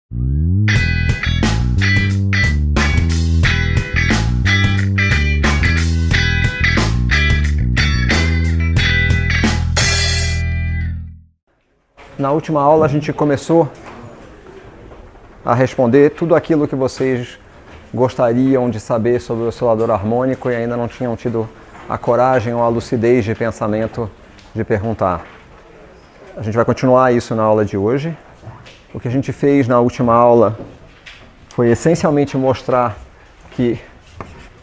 Na última aula a gente começou a responder tudo aquilo que vocês gostariam de saber sobre o oscilador harmônico e ainda não tinham tido a coragem ou a lucidez de pensamento de perguntar. A gente vai continuar isso na aula de hoje. O que a gente fez na última aula foi essencialmente mostrar que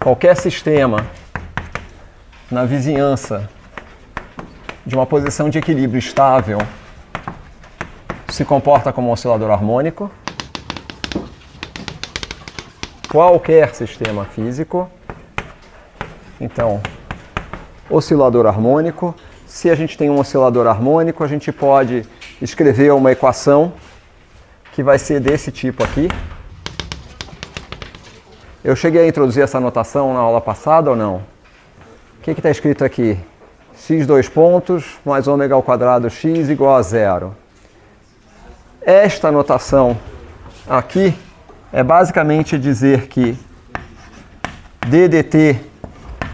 qualquer sistema na vizinhança de uma posição de equilíbrio estável se comporta como um oscilador harmônico. Qualquer sistema físico. Então, oscilador harmônico. Se a gente tem um oscilador harmônico, a gente pode escrever uma equação que vai ser desse tipo aqui. Eu cheguei a introduzir essa notação na aula passada ou não? O que está escrito aqui? x dois pontos mais ômega ao quadrado x igual a zero. Esta notação aqui é basicamente dizer que d dt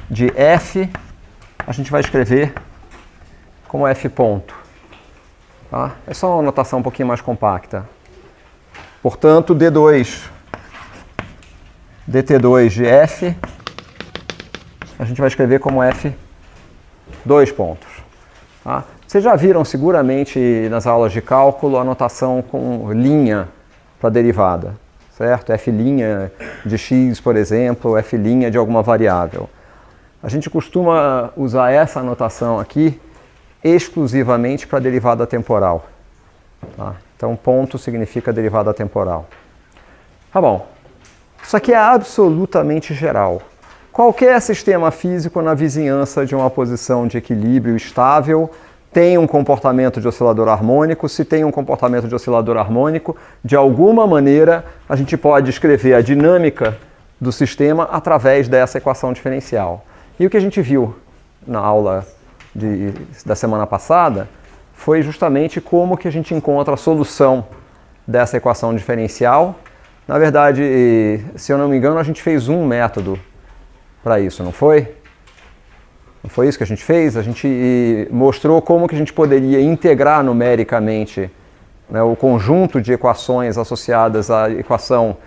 de f a gente vai escrever como f ponto. Tá? É só uma notação um pouquinho mais compacta. Portanto, d2 dt2 de f a gente vai escrever como f dois pontos. Tá? Vocês já viram seguramente nas aulas de cálculo a notação com linha para derivada, certo? F' de x, por exemplo, F' de alguma variável. A gente costuma usar essa notação aqui exclusivamente para derivada temporal. Tá? Então, ponto significa derivada temporal. Tá bom. Isso aqui é absolutamente geral. Qualquer sistema físico na vizinhança de uma posição de equilíbrio estável tem um comportamento de oscilador harmônico. Se tem um comportamento de oscilador harmônico, de alguma maneira a gente pode escrever a dinâmica do sistema através dessa equação diferencial. E o que a gente viu na aula da semana passada foi justamente como que a gente encontra a solução dessa equação diferencial. Na verdade, se eu não me engano, a gente fez um método para isso, não foi? Não foi isso que a gente fez? A gente mostrou como que a gente poderia integrar numericamente, né, o conjunto de equações associadas à equação,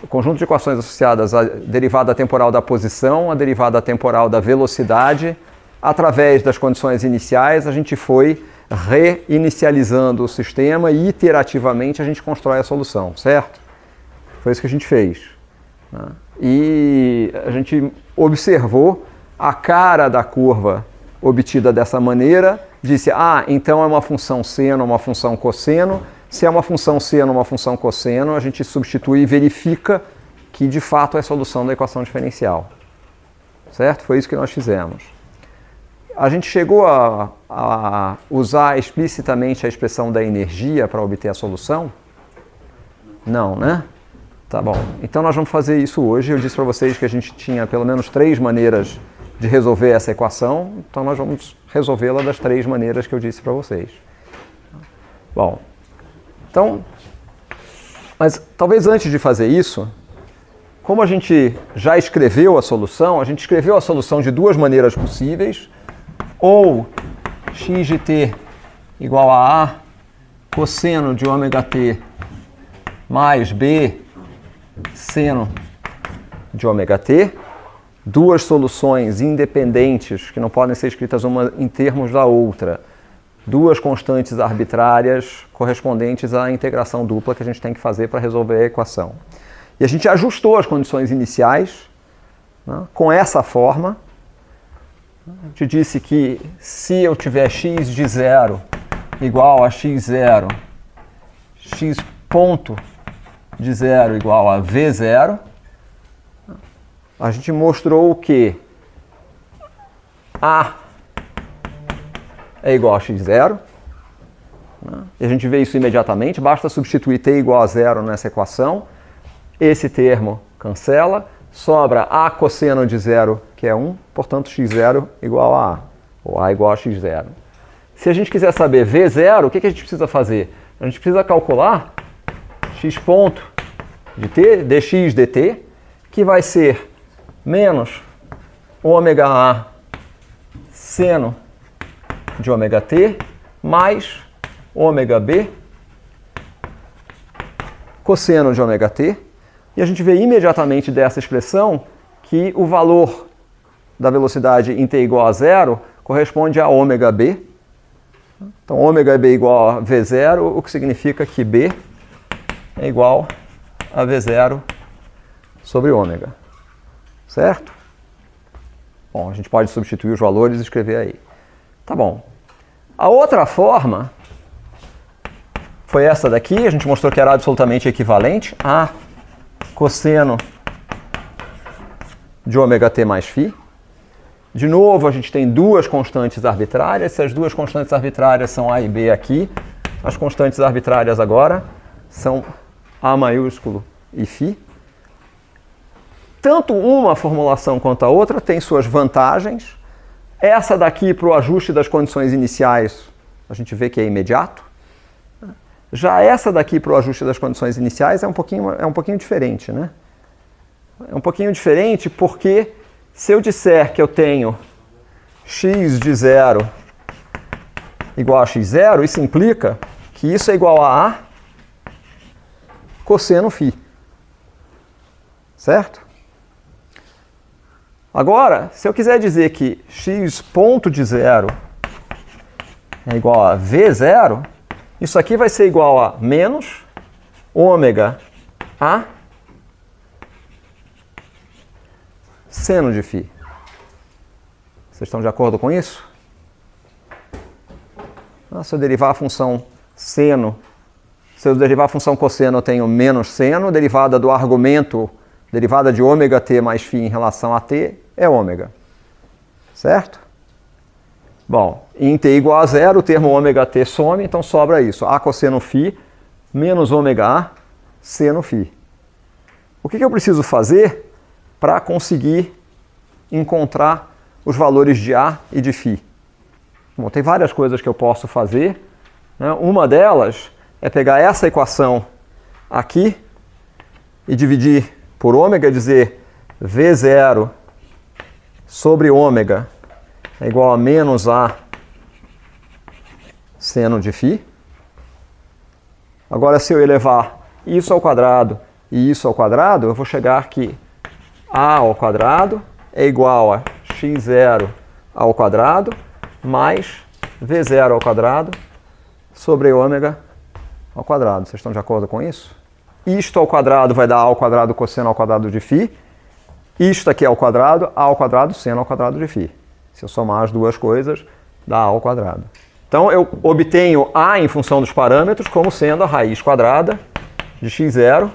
o conjunto de equações associadas à derivada temporal da posição, à derivada temporal da velocidade. Através das condições iniciais, a gente foi reinicializando o sistema e iterativamente a gente constrói a solução, certo? Foi isso que a gente fez. Né? E a gente observou a cara da curva obtida dessa maneira, disse, então é uma função seno, uma função cosseno. Se é uma função seno, uma função cosseno, a gente substitui e verifica que de fato é a solução da equação diferencial. Certo? Foi isso que nós fizemos. A gente chegou a usar explicitamente a expressão da energia para obter a solução? Não, né? Tá bom. Então nós vamos fazer isso hoje. Eu disse para vocês que a gente tinha pelo menos 3 maneiras de resolver essa equação, então nós vamos resolvê-la das 3 maneiras que eu disse para vocês. Bom, então, mas talvez antes de fazer isso, como a gente já escreveu a solução, a gente escreveu a solução de 2 maneiras possíveis, ou x de t igual a A cosseno de ômega t mais B seno de ômega t, 2 soluções independentes que não podem ser escritas uma em termos da outra, 2 constantes arbitrárias correspondentes à integração dupla que a gente tem que fazer para resolver a equação. E a gente ajustou as condições iniciais, né, com essa forma. A gente disse que se eu tiver x de 0 igual a x0, x ponto de 0 igual a v0, a gente mostrou que A é igual a x0, né? E a gente vê isso imediatamente, basta substituir t igual a 0 nessa equação, esse termo cancela, sobra A cosseno de 0, que é 1, portanto x0 igual a A, ou A igual a x0. Se a gente quiser saber v0, o que a gente precisa fazer? A gente precisa calcular x ponto de t, dx dt, que vai ser menos ômega A seno de ômega t mais ômega B cosseno de ômega t. E a gente vê imediatamente dessa expressão que o valor da velocidade em t igual a zero corresponde a ômega B. Então, ômega B igual a V0, o que significa que B é igual a V0 sobre ômega. Certo? Bom, a gente pode substituir os valores e escrever aí. Tá bom. A outra forma foi essa daqui, a gente mostrou que era absolutamente equivalente a cosseno de ômega t mais φ. De novo, a gente tem duas constantes arbitrárias. Se as duas constantes arbitrárias são A e B aqui, as constantes arbitrárias agora são A maiúsculo e φ. Tanto uma formulação quanto a outra tem suas vantagens. Essa daqui, para o ajuste das condições iniciais, a gente vê que é imediato. Já essa daqui, para o ajuste das condições iniciais, é um pouquinho diferente, né? É um pouquinho diferente porque se eu disser que eu tenho x de 0 igual a x0, isso implica que isso é igual a A cosseno φ. Certo? Agora, se eu quiser dizer que x ponto de 0 é igual a V0, isso aqui vai ser igual a menos ômega A seno de φ. Vocês estão de acordo com isso? Se eu derivar a função seno, se eu derivar a função cosseno, eu tenho menos seno, derivada do argumento, derivada de ômega t mais φ em relação a t, é ômega. Certo? Bom, em t igual a zero, o termo ômega t some, então sobra isso. A cosseno φ menos ômega A seno φ. O que eu preciso fazer para conseguir encontrar os valores de A e de φ? Bom, tem várias coisas que eu posso fazer, né? Uma delas é pegar essa equação aqui e dividir por ômega, dizer V0 sobre ômega é igual a menos A seno de φ. Agora, se eu elevar isso ao quadrado e isso ao quadrado, eu vou chegar que A ao quadrado é igual a x0 ao quadrado mais V0 ao quadrado sobre ômega ao quadrado. Vocês estão de acordo com isso? Isto ao quadrado vai dar A ao quadrado cosseno ao quadrado de φ. Isto aqui ao quadrado, A ao quadrado seno ao quadrado de φ. Se eu somar as duas coisas, dá A ao quadrado. Então, eu obtenho A em função dos parâmetros como sendo a raiz quadrada de x0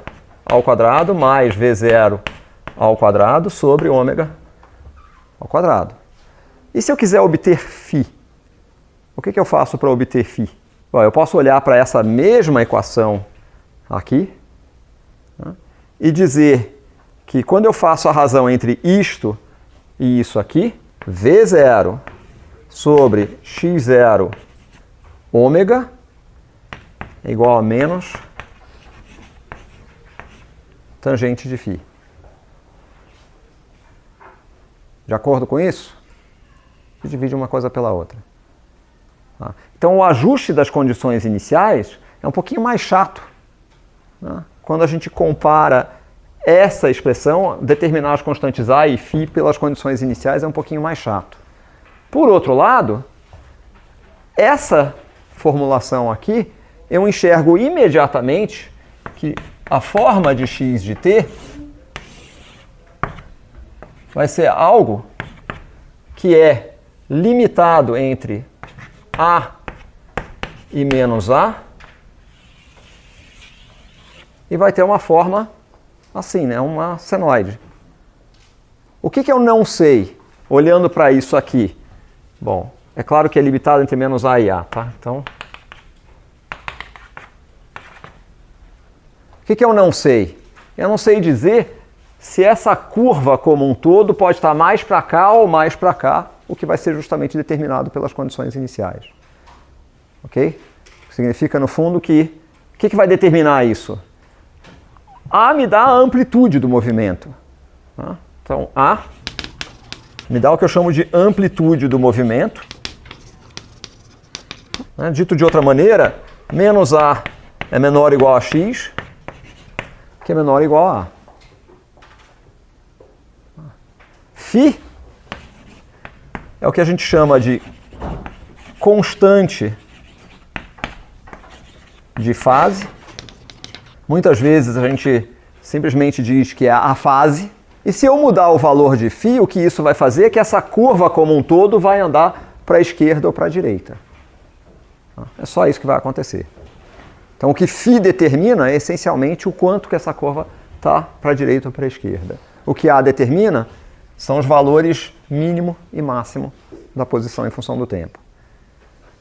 ao quadrado mais V0 ao quadrado sobre ômega ao quadrado. E se eu quiser obter φ? O que eu faço para obter φ? Bom, eu posso olhar para essa mesma equação aqui, né, e dizer que quando eu faço a razão entre isto e isso aqui, V0 sobre x0 ômega é igual a menos tangente de φ. De acordo com isso? Se divide uma coisa pela outra. Então, o ajuste das condições iniciais é um pouquinho mais chato, né? Quando a gente compara essa expressão, determinar as constantes A e φ pelas condições iniciais é um pouquinho mais chato. Por outro lado, essa formulação aqui, eu enxergo imediatamente que a forma de x de t vai ser algo que é limitado entre A e menos A e vai ter uma forma assim, né? Uma senoide. O que eu não sei olhando para isso aqui? Bom, é claro que é limitado entre menos A e A, tá? Então, o que eu não sei? Eu não sei dizer se essa curva como um todo pode estar mais para cá ou mais para cá, o que vai ser justamente determinado pelas condições iniciais. Ok? Significa, no fundo, que o que vai determinar isso? A me dá a amplitude do movimento. Tá? Então, A me dá o que eu chamo de amplitude do movimento. Dito de outra maneira, menos A é menor ou igual a X, que é menor ou igual a A. Φ é o que a gente chama de constante de fase. Muitas vezes a gente simplesmente diz que é a fase. E se eu mudar o valor de φ, o que isso vai fazer é que essa curva como um todo vai andar para a esquerda ou para a direita. É só isso que vai acontecer. Então o que φ determina é essencialmente o quanto que essa curva está para a direita ou para a esquerda. O que A determina são os valores mínimo e máximo da posição em função do tempo.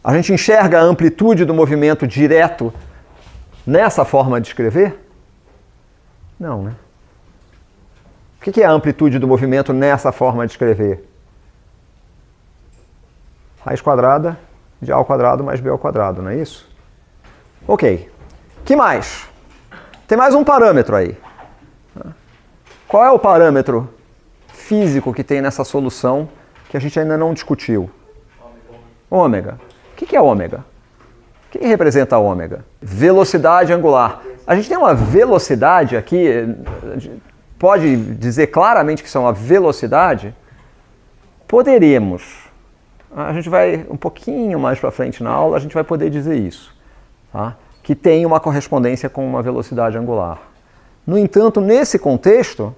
A gente enxerga a amplitude do movimento direto nessa forma de escrever? Não, né? O que é a amplitude do movimento nessa forma de escrever? Raiz quadrada de A ao quadrado mais B ao quadrado, não é isso? Ok. Que mais? Tem mais um parâmetro aí. Qual é o parâmetro físico que tem nessa solução que a gente ainda não discutiu? Ômega. O que é ômega? O que representa ômega? Velocidade angular. A gente tem uma velocidade aqui, pode dizer claramente que isso é uma velocidade? Poderemos. A gente vai um pouquinho mais para frente na aula, a gente vai poder dizer isso. Tá? Que tem uma correspondência com uma velocidade angular. No entanto, nesse contexto,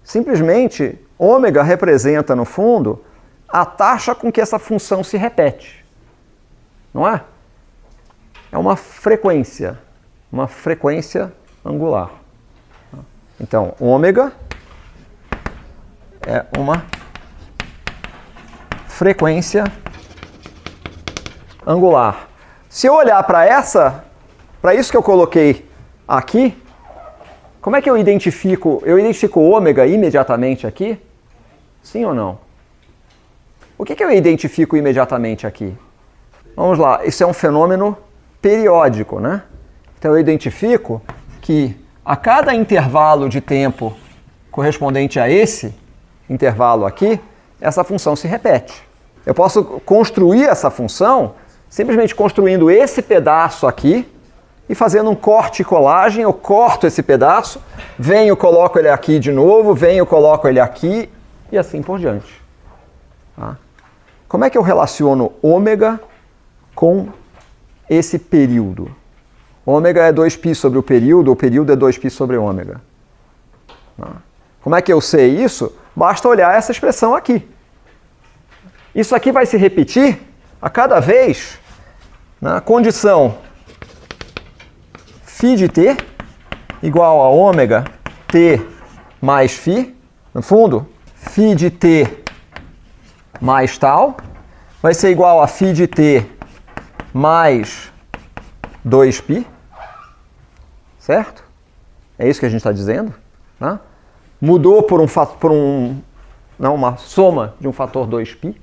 simplesmente, ômega representa, no fundo, a taxa com que essa função se repete. Não é? É uma frequência angular. Então, ômega é uma frequência angular. Se eu olhar para isso que eu coloquei aqui, como é que eu identifico? Eu identifico ômega imediatamente aqui? Sim ou não? O que eu identifico imediatamente aqui? Vamos lá, isso é um fenômeno periódico, né? Então eu identifico que a cada intervalo de tempo correspondente a esse intervalo aqui, essa função se repete. Eu posso construir essa função simplesmente construindo esse pedaço aqui e fazendo um corte e colagem. Eu corto esse pedaço, venho, coloco ele aqui de novo, venho, coloco ele aqui e assim por diante. Tá? Como é que eu relaciono ômega com esse período? Ômega é 2π sobre o período é 2π sobre ômega. Tá? Como é que eu sei isso? Basta olhar essa expressão aqui. Isso aqui vai se repetir a cada vez na condição φ de t igual a ômega t mais φ. No fundo, φ de t mais tal vai ser igual a φ de t mais 2π. Certo? É isso que a gente está dizendo? Né? Mudou por uma soma de um fator 2π.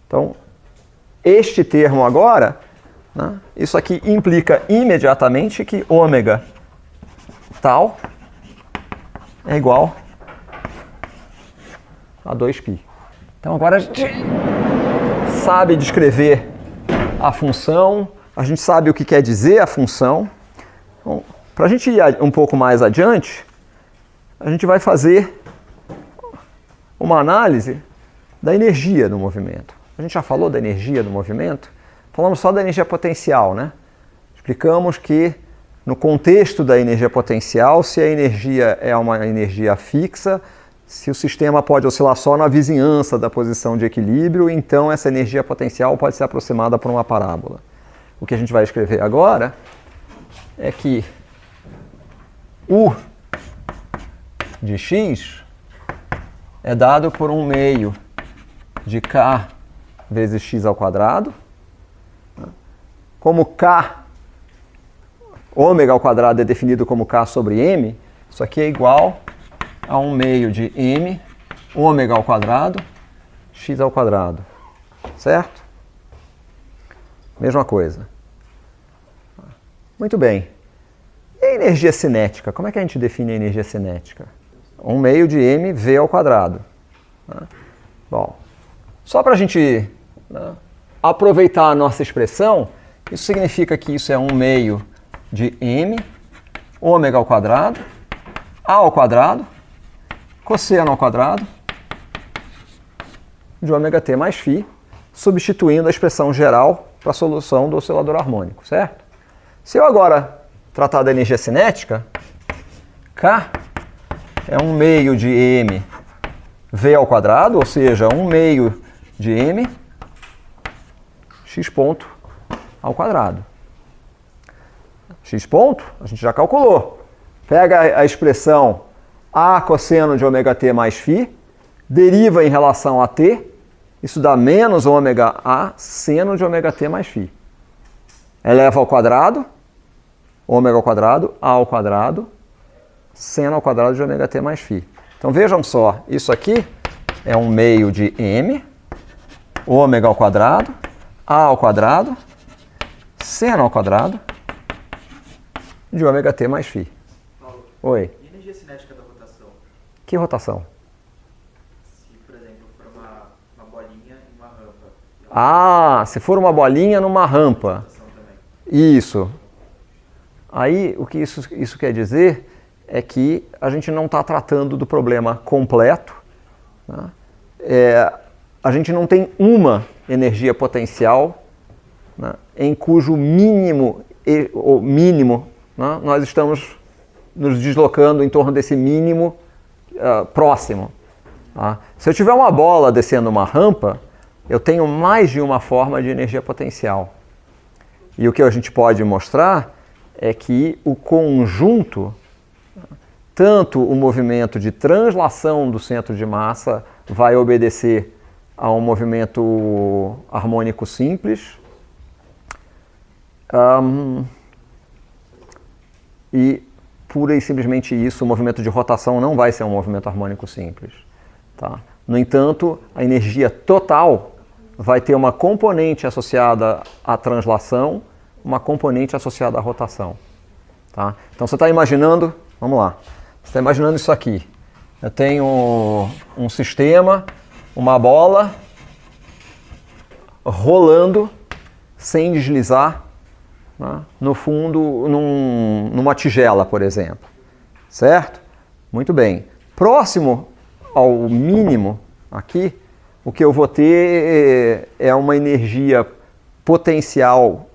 Então, este termo agora, né, isso aqui implica imediatamente que ômega tal é igual a 2π. Então agora a gente sabe descrever a função, a gente sabe o que quer dizer a função. Então, para a gente ir um pouco mais adiante, a gente vai fazer uma análise da energia do movimento. A gente já falou da energia do movimento? Falamos só da energia potencial, né? Explicamos que no contexto da energia potencial, se a energia é uma energia fixa, se o sistema pode oscilar só na vizinhança da posição de equilíbrio, então essa energia potencial pode ser aproximada por uma parábola. O que a gente vai escrever agora é que U de x é dado por 1/2 de k vezes x ao quadrado. Como k, ômega ao quadrado é definido como k sobre m, isso aqui é igual a 1/2 de m, ômega ao quadrado, x ao quadrado. Certo? Mesma coisa. Muito bem. a energia cinética? Como é que a gente define a energia cinética? 1 meio de mv ao quadrado. Né? Bom, só para a gente, né, aproveitar a nossa expressão, isso significa que isso é 1 meio de m, ômega ao quadrado, a ao quadrado, cosseno ao quadrado, de ômega t mais φ, substituindo a expressão geral para a solução do oscilador harmônico, certo? Se eu agora tratar da energia cinética, K é 1 meio de m v ao quadrado, ou seja, 1 meio de m x ponto ao quadrado. X ponto, a gente já calculou. Pega a expressão a cosseno de ômega t mais φ, deriva em relação a t, isso dá menos ômega a seno de ômega t mais φ. Eleva ao quadrado, ômega ao quadrado, a ao quadrado, seno ao quadrado de ômega t mais φ. Então vejam só, isso aqui é 1 meio de m, ômega ao quadrado, a ao quadrado, seno ao quadrado, de ômega t mais φ. Paulo, Oi. e a energia cinética da rotação? Que rotação? Se, por exemplo, for uma bolinha e uma rampa. Ah, se for uma bolinha numa rampa. Rotação também. Isso. Aí, o que isso quer dizer é que a gente não está tratando do problema completo. Né? A gente não tem uma energia potencial, né, em cujo mínimo, né, nós estamos nos deslocando em torno desse mínimo próximo. Tá? Se eu tiver uma bola descendo uma rampa, eu tenho mais de uma forma de energia potencial. E o que a gente pode mostrar é que o conjunto, tanto o movimento de translação do centro de massa vai obedecer a um movimento harmônico simples, e pura e simplesmente isso, o movimento de rotação não vai ser um movimento harmônico simples. Tá? No entanto, a energia total vai ter uma componente associada à translação, uma componente associada à rotação. Tá? Então você está imaginando, vamos lá, você está imaginando isso aqui. Eu tenho um sistema, uma bola rolando sem deslizar, né, no fundo, numa tigela, por exemplo. Certo? Muito bem. Próximo ao mínimo aqui, o que eu vou ter é uma energia potencial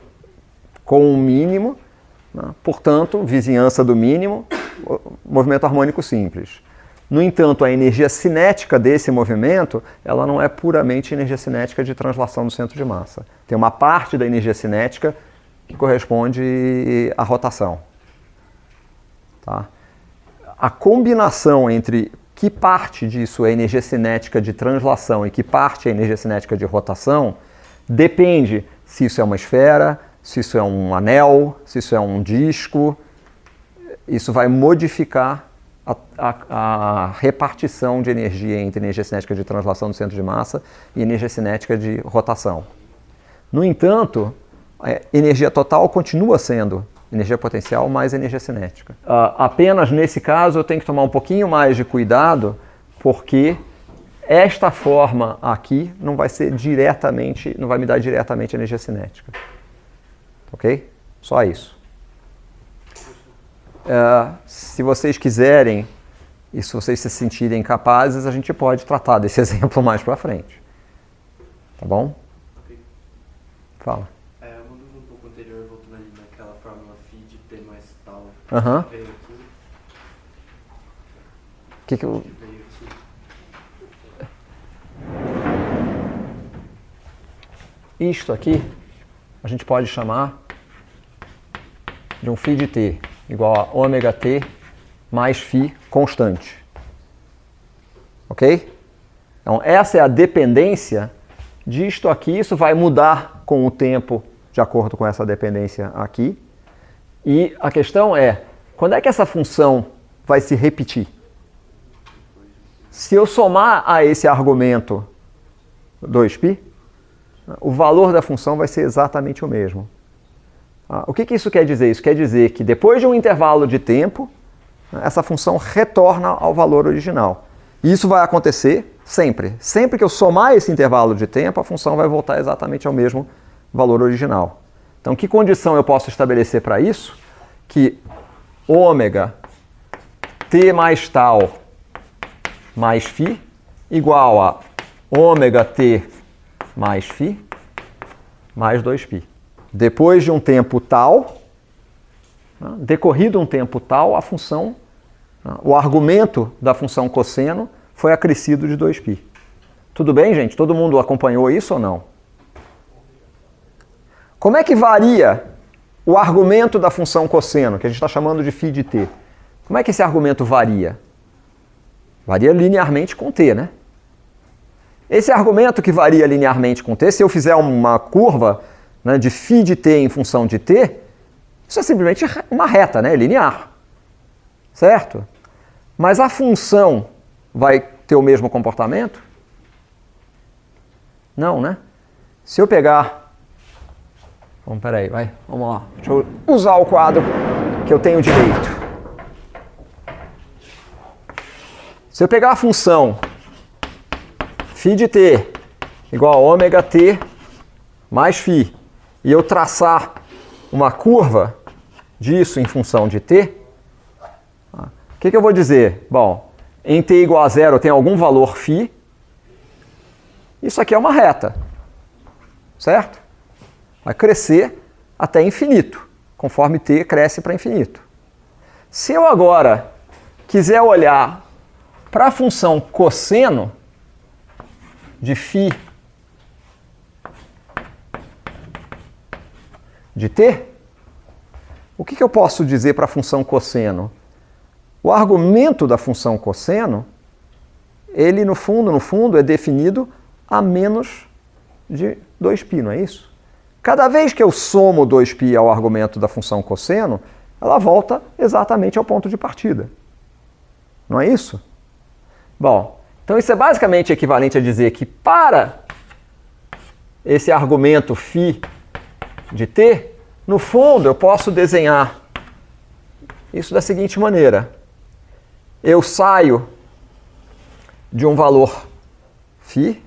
com um mínimo, né, portanto, vizinhança do mínimo, movimento harmônico simples. No entanto, a energia cinética desse movimento, ela não é puramente energia cinética de translação do centro de massa. Tem uma parte da energia cinética que corresponde à rotação. Tá? A combinação entre que parte disso é energia cinética de translação e que parte é energia cinética de rotação depende se isso é uma esfera, se isso é um anel, se isso é um disco. Isso vai modificar a repartição de energia entre energia cinética de translação do centro de massa e energia cinética de rotação. No entanto, a energia total continua sendo energia potencial mais energia cinética. Apenas nesse caso eu tenho que tomar um pouquinho mais de cuidado, porque esta forma aqui não vai ser diretamente, não vai me dar diretamente energia cinética. Ok? Só isso. Se vocês quiserem e se vocês se sentirem capazes, a gente pode tratar desse exemplo mais para frente. Tá bom? Ok. Fala. Mudando um pouco anterior, voltando ali naquela fórmula φ de T mais tal. Aham. Veio aqui. Que eu... Veio aqui. Isto aqui a gente pode chamar de um φ de t igual a ômega t mais φ constante. Ok? Então essa é a dependência disto aqui. Isso vai mudar com o tempo de acordo com essa dependência aqui. E a questão é, quando é que essa função vai se repetir? Se eu somar a esse argumento 2π, o valor da função vai ser exatamente o mesmo. O que isso quer dizer? Isso quer dizer que depois de um intervalo de tempo, essa função retorna ao valor original. E isso vai acontecer sempre. Sempre que eu somar esse intervalo de tempo, a função vai voltar exatamente ao mesmo valor original. Então, que condição eu posso estabelecer para isso? Que ômega t mais tal mais φ igual a ômega t mais φ mais 2π. Depois de um tempo tal, decorrido um tempo tal, a função, o argumento da função cosseno foi acrescido de 2π. Tudo bem, gente? Todo mundo acompanhou isso ou não? Como é que varia o argumento da função cosseno, que a gente está chamando de φ de t? Como é que esse argumento varia? Varia linearmente com t, né? Esse argumento que varia linearmente com t, se eu fizer uma curva, né, de φ de t em função de t, isso é simplesmente uma reta, né, linear. Certo? Mas a função vai ter o mesmo comportamento? Não, né? Se eu pegar... Vamos lá. Deixa eu usar o quadro que eu tenho direito. Se eu pegar a função φ de t igual a ômega t mais φ, e eu traçar uma curva disso em função de t, o que eu vou dizer? Bom, em t igual a zero tem algum valor φ, isso aqui é uma reta, certo? Vai crescer até infinito, conforme t cresce para infinito. Se eu agora quiser olhar para a função cosseno de φ de t, o que eu posso dizer para a função cosseno? O argumento da função cosseno, ele no fundo é definido a menos de 2π, não é isso? Cada vez que eu somo 2π ao argumento da função cosseno, ela volta exatamente ao ponto de partida. Não é isso? Bom, então isso é basicamente equivalente a dizer que para esse argumento φ de t, no fundo eu posso desenhar isso da seguinte maneira. Eu saio de um valor φ,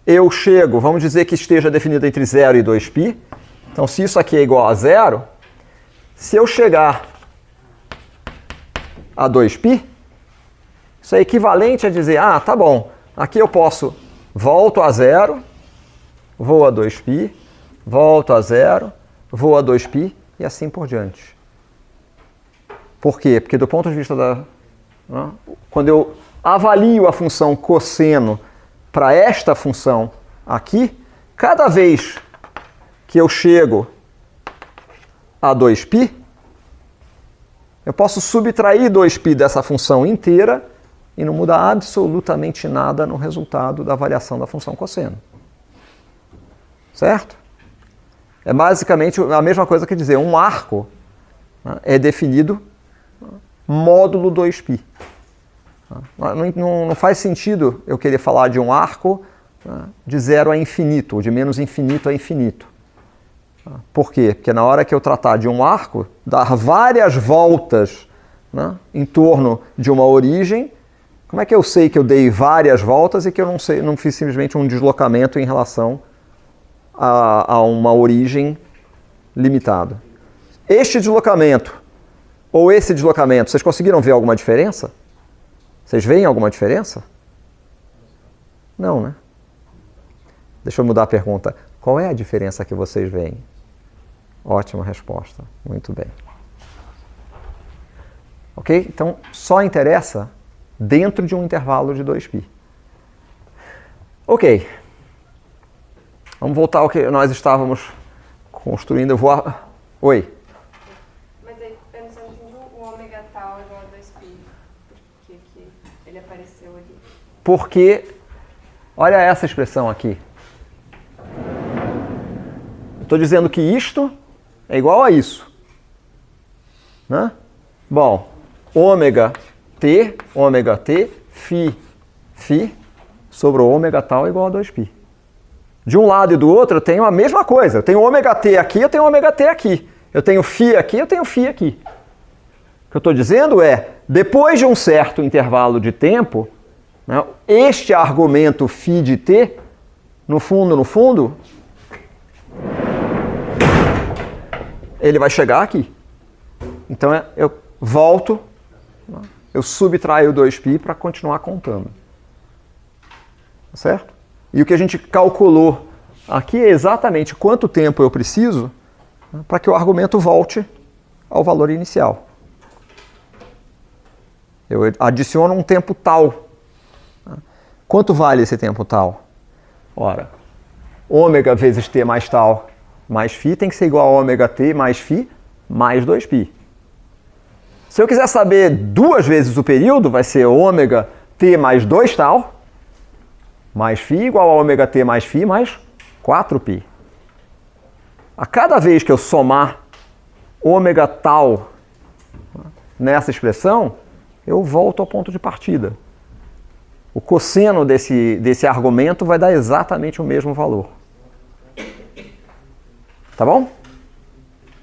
eu chego, vamos dizer que esteja definido entre 0 e 2π, então se isso aqui é igual a 0, se eu chegar a 2π, isso é equivalente a dizer, tá bom, aqui eu volto a 0, vou a 2π, volto a 0, vou a 2π e assim por diante. Por quê? Porque do ponto de vista quando eu avalio a função cosseno para esta função aqui, cada vez que eu chego a 2π, eu posso subtrair 2π dessa função inteira e não muda absolutamente nada no resultado da avaliação da função cosseno. Certo? É basicamente a mesma coisa que dizer, um arco é definido módulo 2π. Não faz sentido eu querer falar de um arco de 0 a infinito, ou de menos infinito a infinito. Por quê? Porque na hora que eu tratar de um arco, dar várias voltas em torno de uma origem, como é que eu sei que eu dei várias voltas e que eu não fiz simplesmente um deslocamento em relação a uma origem limitada? Este deslocamento ou esse deslocamento, vocês conseguiram ver alguma diferença? Vocês veem alguma diferença? Não, né? Deixa eu mudar a pergunta. Qual é a diferença que vocês veem? Ótima resposta. Muito bem. Ok? Então, só interessa dentro de um intervalo de 2π. Ok. Vamos voltar ao que nós estávamos construindo. Eu vou... Oi. Mas aí, eu não entendi o ômega tal igual a 2π. Por que ele apareceu ali? Porque, olha essa expressão aqui. Estou dizendo que isto é igual a isso. Né? Bom, ômega t, φ sobre o ômega tal é igual a 2π. De um lado e do outro eu tenho a mesma coisa. Eu tenho ômega t aqui, eu tenho ômega t aqui. Eu tenho φ aqui, eu tenho φ aqui. O que eu estou dizendo é, depois de um certo intervalo de tempo, né, este argumento φ de t, no fundo, ele vai chegar aqui. Então eu volto, eu subtraio 2π para continuar contando. Certo? E o que a gente calculou aqui é exatamente quanto tempo eu preciso, né, para que o argumento volte ao valor inicial. Eu adiciono um tempo tal. Quanto vale esse tempo tal? Ora, ômega vezes t mais tal mais φ tem que ser igual a ômega t mais φ mais 2π. Se eu quiser saber duas vezes o período, vai ser ômega t mais 2 tal mais φ igual a ômega t mais φ mais 4π. A cada vez que eu somar ômega tal nessa expressão, eu volto ao ponto de partida. O cosseno desse argumento vai dar exatamente o mesmo valor. Tá bom?